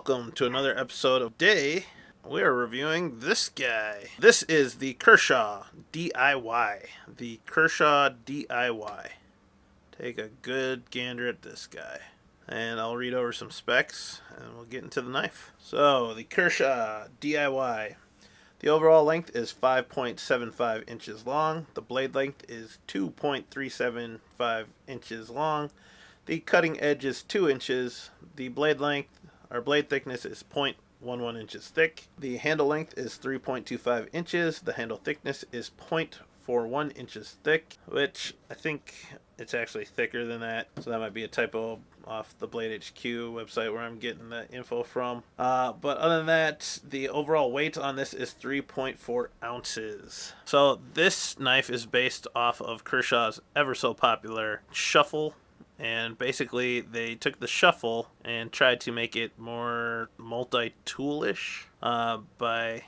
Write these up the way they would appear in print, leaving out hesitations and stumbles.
Welcome to another episode of Day. We are reviewing this guy. This is the Kershaw DIY. The Kershaw DIY. Take a good gander at this guy. And I'll read over some specs and we'll get into the knife. So, the Kershaw DIY. The overall length is 5.75 inches long. The blade length is 2.375 inches long. The cutting edge is 2 inches. The blade length, or blade thickness, is 0.11 inches thick. The handle length is 3.25 inches. The handle thickness is 0.41 inches thick, which I think it's actually thicker than that. So that might be a typo off the Blade HQ website where I'm getting that info from. But other than that, the overall weight on this is 3.4 ounces. So this knife is based off of Kershaw's ever so popular Shuffle. And basically, they took the Shuffle and tried to make it more multi-toolish by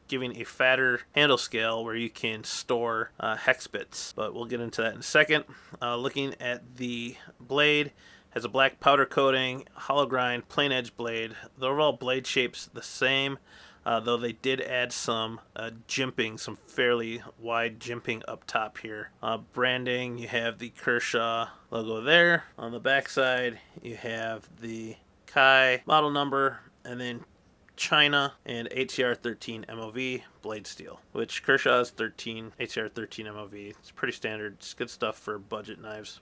giving a fatter handle scale where you can store hex bits. But we'll get into that in a second. Looking at the blade, has a black powder coating, hollow grind, plain edge blade. The overall blade shape's the same. Though they did add some jimping, some fairly wide jimping up top here. Branding, you have the Kershaw logo there. On the back side, you have the Kai model number, and then China and ATR 13 MOV blade steel, which Kershaw's 13 ATR 13 MOV. It's pretty standard. It's good stuff for budget knives.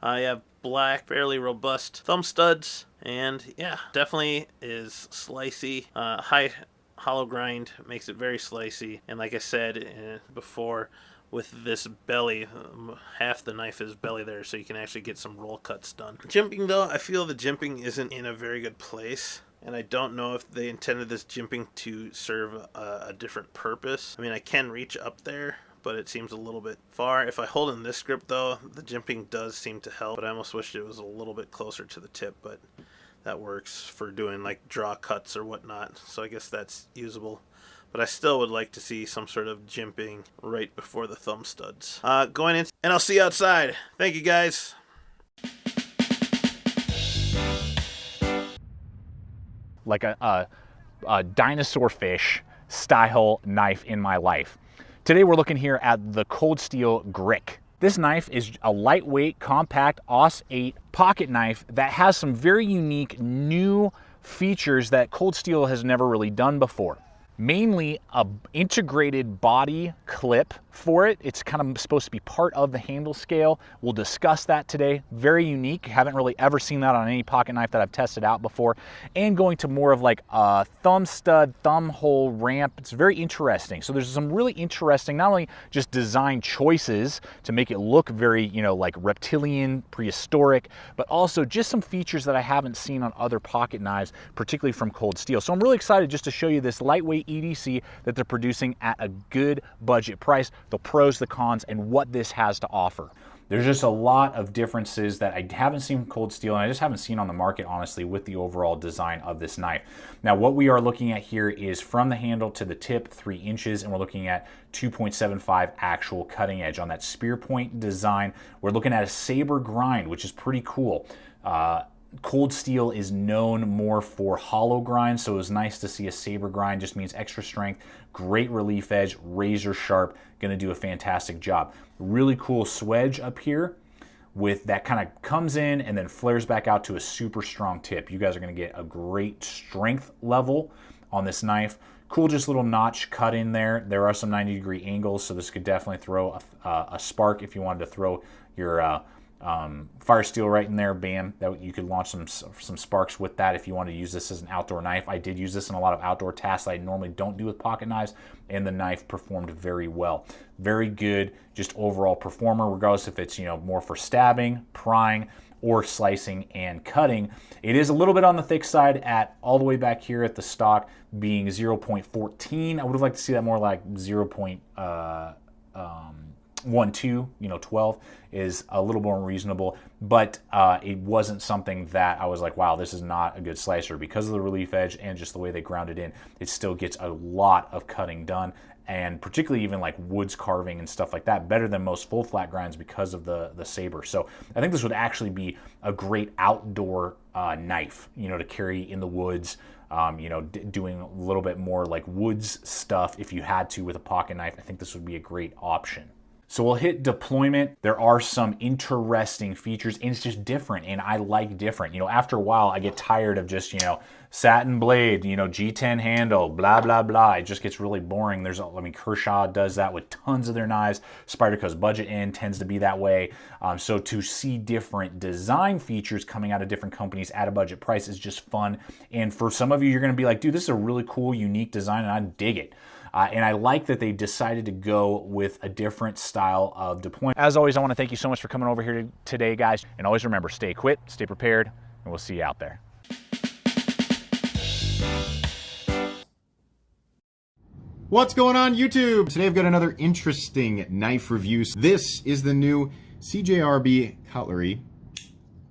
You have black, fairly robust thumb studs, and yeah, definitely is slicey. High hollow grind makes it very slicey, and like I said before, with this belly, half the knife is belly there, so you can actually get some roll cuts done. Jimping though, I feel the jimping isn't in a very good place, and I don't know if they intended this jimping to serve a different purpose. I mean, I can reach up there, but it seems a little bit far. If I hold in this grip though, the jimping does seem to help, but I almost wished it was a little bit closer to the tip, but that works for doing like draw cuts or whatnot, so I guess that's usable. But I still would like to see some sort of jimping right before the thumb studs. Going in, and I'll see you outside. Thank you, guys. Like a dinosaur fish style knife in my life. Today we're looking here at the Cold Steel Grick. This knife is a lightweight, compact AUS 8 pocket knife that has some very unique new features that Cold Steel has never really done before. Mainly a integrated body clip for it. It's kind of supposed to be part of the handle scale. We'll discuss that today. Very unique. Haven't really ever seen that on any pocket knife that I've tested out before. And going to more of like a thumb stud, thumb hole ramp. It's very interesting. So there's some really interesting, not only just design choices to make it look very, like reptilian, prehistoric, but also just some features that I haven't seen on other pocket knives, particularly from Cold Steel. So I'm really excited just to show you this lightweight EDC that they're producing at a good budget price, the pros, the cons, and what this has to offer. There's just a lot of differences that I haven't seen from Cold Steel, and I just haven't seen on the market, honestly, with the overall design of this knife. Now, what we are looking at here is from the handle to the tip, 3 inches, and we're looking at 2.75 actual cutting edge. On that spear point design, we're looking at a saber grind, which is pretty cool. Cold Steel is known more for hollow grind, so it was nice to see a saber grind. Just means extra strength, great relief edge, razor sharp, gonna do a fantastic job. Really cool swedge up here with that kind of comes in and then flares back out to a super strong tip. You guys are gonna get a great strength level on this knife. Cool, just little notch cut in there. There are some 90-degree angles, so this could definitely throw a spark if you wanted to throw your fire steel right in there, bam, that you could launch some sparks with that if you want to use this as an outdoor knife. I did use this in a lot of outdoor tasks I normally don't do with pocket knives, and the knife performed very well. Very good, just overall performer, regardless if it's more for stabbing, prying, or slicing and cutting. It is a little bit on the thick side at all the way back here at the stock being 0.14. I would have liked to see that more like 0.15 1.2, 12 is a little more reasonable, but it wasn't something that I was like, wow, this is not a good slicer. Because of the relief edge and just the way they ground it in, it still gets a lot of cutting done, and particularly even like woods carving and stuff like that, better than most full flat grinds because of the saber. So I think this would actually be a great outdoor knife, to carry in the woods, doing a little bit more like woods stuff if you had to with a pocket knife. I think this would be a great option. So we'll hit deployment. There are some interesting features, and it's just different, and I like different. After a while, I get tired of just, satin blade, G10 handle, blah, blah, blah. It just gets really boring. Kershaw does that with tons of their knives. Spyderco's budget end tends to be that way. So to see different design features coming out of different companies at a budget price is just fun. And for some of you, you're going to be like, dude, this is a really cool, unique design, and I dig it. And I like that they decided to go with a different style of deployment. As always, I want to thank you so much for coming over here today, guys. And always remember, stay equipped, stay prepared, and we'll see you out there. What's going on, YouTube? Today I've got another interesting knife review. This is the new CJRB Cutlery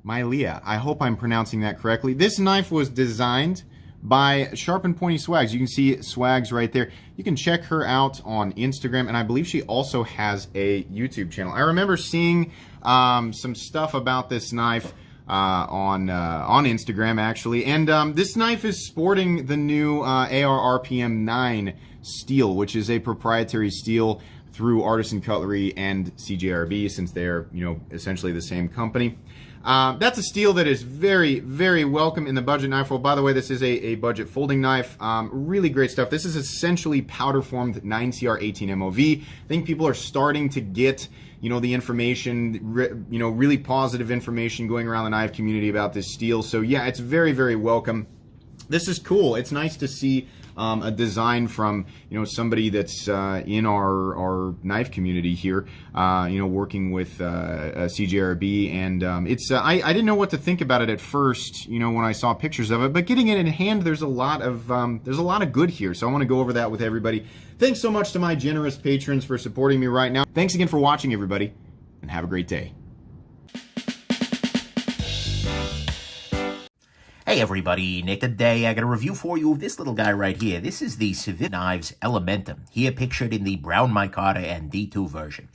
Maileah. I hope I'm pronouncing that correctly. This knife was designed by Sharp and Pointy Swags. You can see Swags right there. You can check her out on Instagram, and I believe she also has a YouTube channel. I remember seeing some stuff about this knife on Instagram, actually, and this knife is sporting the new AR RPM 9 steel, which is a proprietary steel through Artisan Cutlery and CJRB, since they're essentially the same company. That's a steel that is very, very welcome in the budget knife world. By the way, this is a budget folding knife. Really great stuff. This is essentially powder formed 9CR18 MOV. I think people are starting to get, the information, really positive information going around the knife community about this steel. So yeah, it's very, very welcome. This is cool. It's nice to see a design from somebody that's in our knife community here, working with CJRB, and I didn't know what to think about it at first, when I saw pictures of it, but getting it in hand, there's a lot of good here. So I want to go over that with everybody. Thanks so much to my generous patrons for supporting me right now. Thanks again for watching, everybody, and have a great day. Hey everybody, Nick. Today I got a review for you of this little guy right here. This is the CIVIVI knives Elementum, here pictured in the brown micarta and D2 version.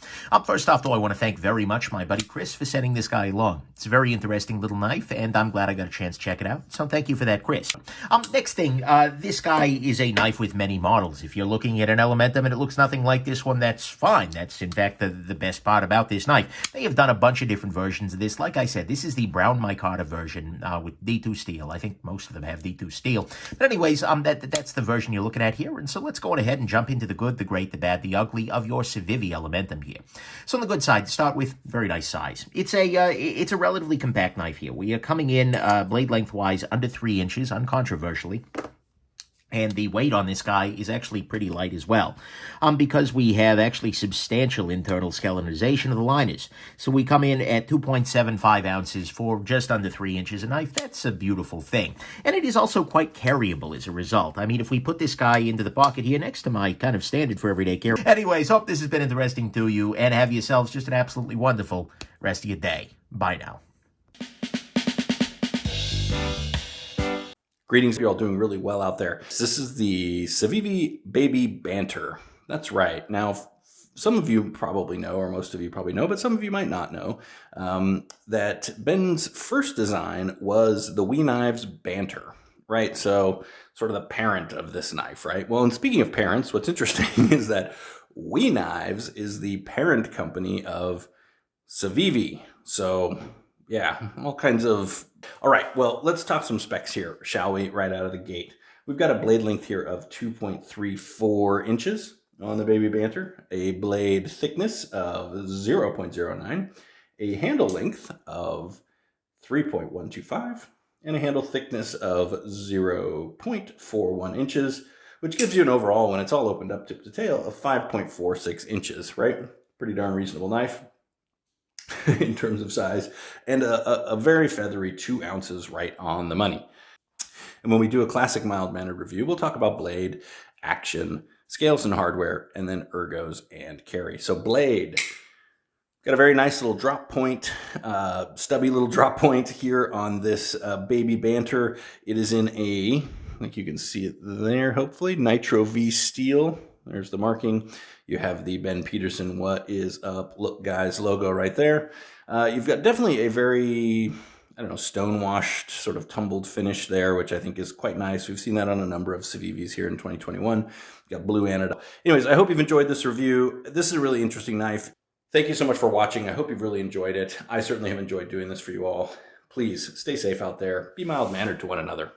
First off, though, I want to thank very much my buddy Chris for sending this guy along. It's a very interesting little knife, and I'm glad I got a chance to check it out, so thank you for that, Chris. Next thing, this guy is a knife with many models. If you're looking at an Elementum and it looks nothing like this one, that's fine. That's, in fact, the best part about this knife. They have done a bunch of different versions of this. Like I said, this is the brown micarta version with D2 steel. I think most of them have D2 steel. But anyways, that's the version you're looking at here. And so let's go on ahead and jump into the good, the great, the bad, the ugly of your CIVIVI Elementum here. So on the good side, to start with, very nice size. It's a relatively compact knife here. We are coming in blade lengthwise under 3 inches, uncontroversially. And the weight on this guy is actually pretty light as well, because we have actually substantial internal skeletonization of the liners. So we come in at 2.75 ounces for just under 3 inches a knife. That's a beautiful thing. And it is also quite carryable as a result. I mean, if we put this guy into the pocket here next to my kind of standard for everyday carry. Anyways, hope this has been interesting to you, and have yourselves just an absolutely wonderful rest of your day. Bye now. Greetings, you're all doing really well out there. This is the CIVIVI Baby Banter. That's right. Now, some of you probably know, or most of you probably know, but some of you might not know, that Ben's first design was the WE Knives Banter, right? So, sort of the parent of this knife, right? Well, and speaking of parents, what's interesting is that WE Knives is the parent company of CIVIVI. So, yeah, all kinds of... All right, well, let's talk some specs here, shall we, right out of the gate. We've got a blade length here of 2.34 inches on the Baby Banter, a blade thickness of 0.09, a handle length of 3.125, and a handle thickness of 0.41 inches, which gives you an overall, when it's all opened up tip to tail, of 5.46 inches, right? Pretty darn reasonable knife in terms of size, and a very feathery 2 ounces right on the money. And when we do a classic mild-mannered review, we'll talk about blade, action, scales and hardware, and then ergos and carry. So blade, Got a very nice little drop point, stubby little drop point here on this baby Banter. It is in a, I think you can see it there, hopefully, Nitro V steel. There's the marking. You have the Ben Peterson "What is up, look guys" logo right there. You've got definitely a very, I don't know, stone-washed, sort of tumbled finish there, which I think is quite nice. We've seen that on a number of CIVIVIs here in 2021. Got blue anodized. Anyways, I hope you've enjoyed this review. This is a really interesting knife. Thank you so much for watching. I hope you've really enjoyed it. I certainly have enjoyed doing this for you all. Please stay safe out there. Be mild-mannered to one another.